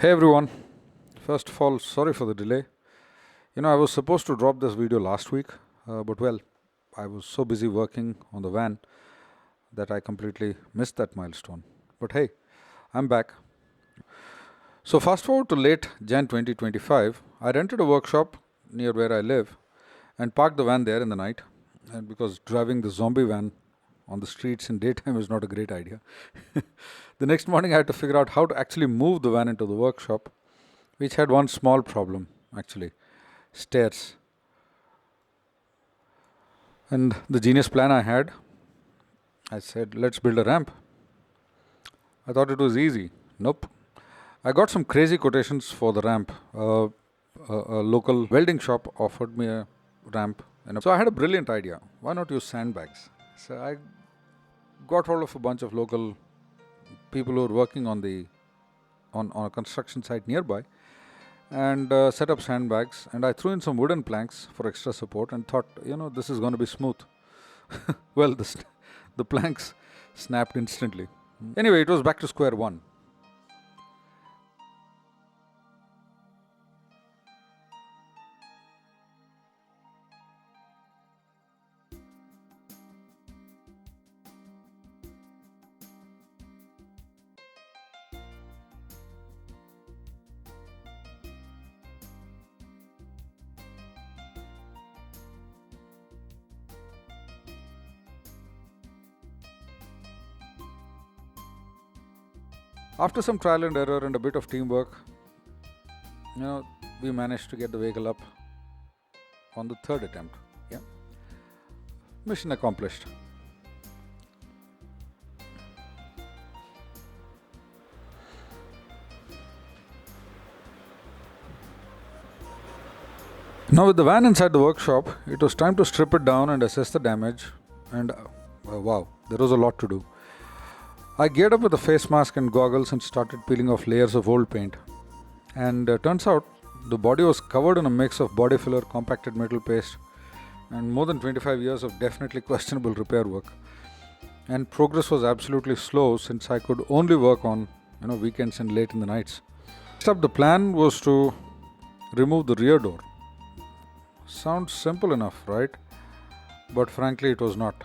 Hey everyone, first of all, sorry for the delay. I was supposed to drop this video last week, but well, I was so busy working on the van that I completely missed that milestone. But hey, I'm back. So, fast forward to late Jan 2025, I rented a workshop near where I live and parked the van there in the night. And because driving the zombie van on the streets in daytime is not a great idea. The next morning, I had to figure out how to actually move the van into the workshop, which had one small problem actually stairs. And the genius plan I said, let's build a ramp. I thought it was easy. Nope. I got some crazy quotations for the ramp. A local welding shop offered me a ramp. So I had a brilliant idea. Why not use sandbags? So I got hold of a bunch of local people who were working on a construction site nearby and set up sandbags, and I threw in some wooden planks for extra support and thought, this is going to be smooth. Well, the planks snapped instantly. Anyway, it was back to square one. After some trial and error and a bit of teamwork, we managed to get the vehicle up on the third attempt. Yeah. Mission accomplished. Now, with the van inside the workshop, it was time to strip it down and assess the damage. And wow, there was a lot to do. I geared up with a face mask and goggles and started peeling off layers of old paint. And turns out the body was covered in a mix of body filler, compacted metal paste, and more than 25 years of definitely questionable repair work. And progress was absolutely slow since I could only work on weekends and late in the nights. Next up, the plan was to remove the rear door. Sounds simple enough, right? But frankly, it was not.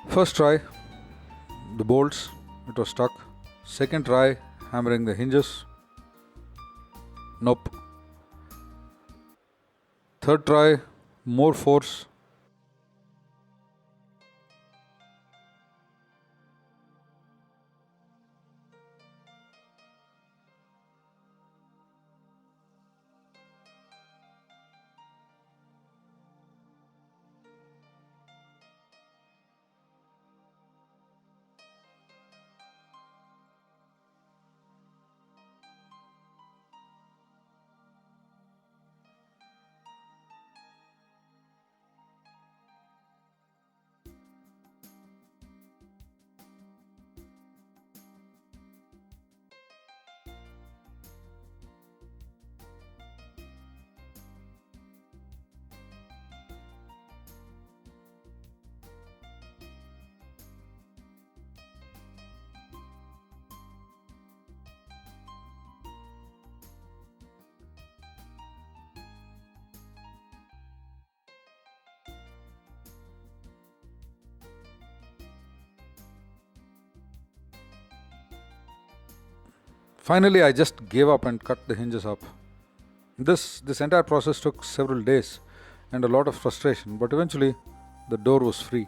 First try, the bolts, it was stuck. Second try, hammering the hinges. Nope. Third try, more force. Finally, I just gave up and cut the hinges up. This entire process took several days and a lot of frustration, but eventually the door was free.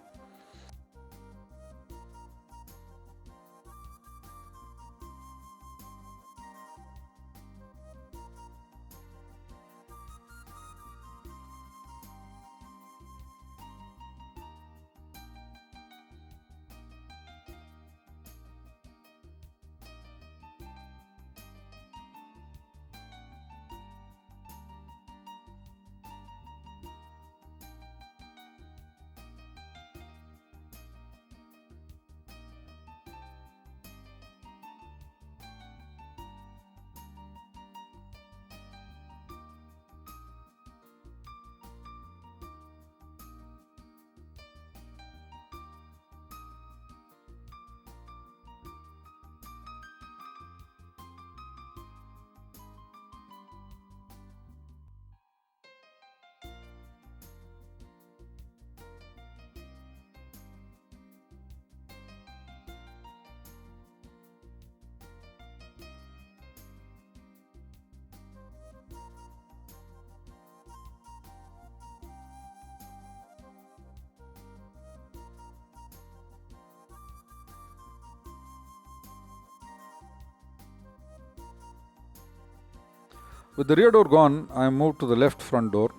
With the rear door gone, I moved to the left front door.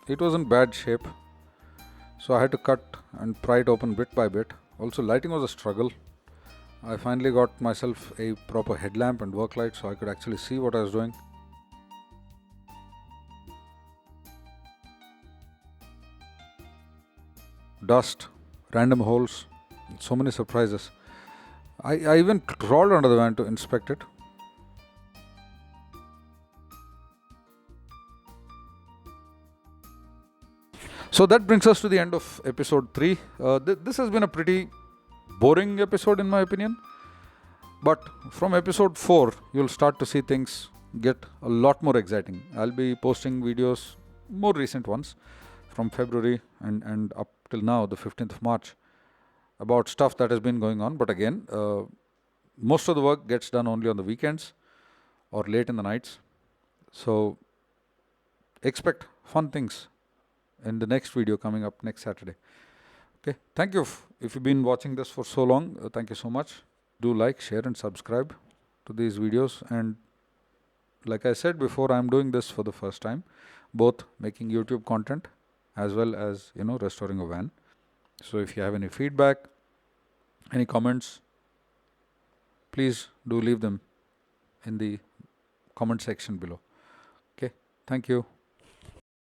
It was in bad shape, so I had to cut and pry it open bit by bit. Also, lighting was a struggle. I finally got myself a proper headlamp and work light so I could actually see what I was doing. Dust, random holes, so many surprises. I even crawled under the van to inspect it. So that brings us to the end of episode 3. This has been a pretty boring episode in my opinion. But from episode 4, you'll start to see things get a lot more exciting. I'll be posting videos, more recent ones, from February and up till now, the 15th of March, about stuff that has been going on. But again, most of the work gets done only on the weekends or late in the nights. So expect fun things in the next video coming up next Saturday. Okay, thank you. If you've been watching this for so long, thank you so much. Do like, share and subscribe to these videos. And like I said before, I'm doing this for the first time, both making YouTube content as well as, restoring a van. So if you have any feedback, any comments, please do leave them in the comment section below. Okay, thank you.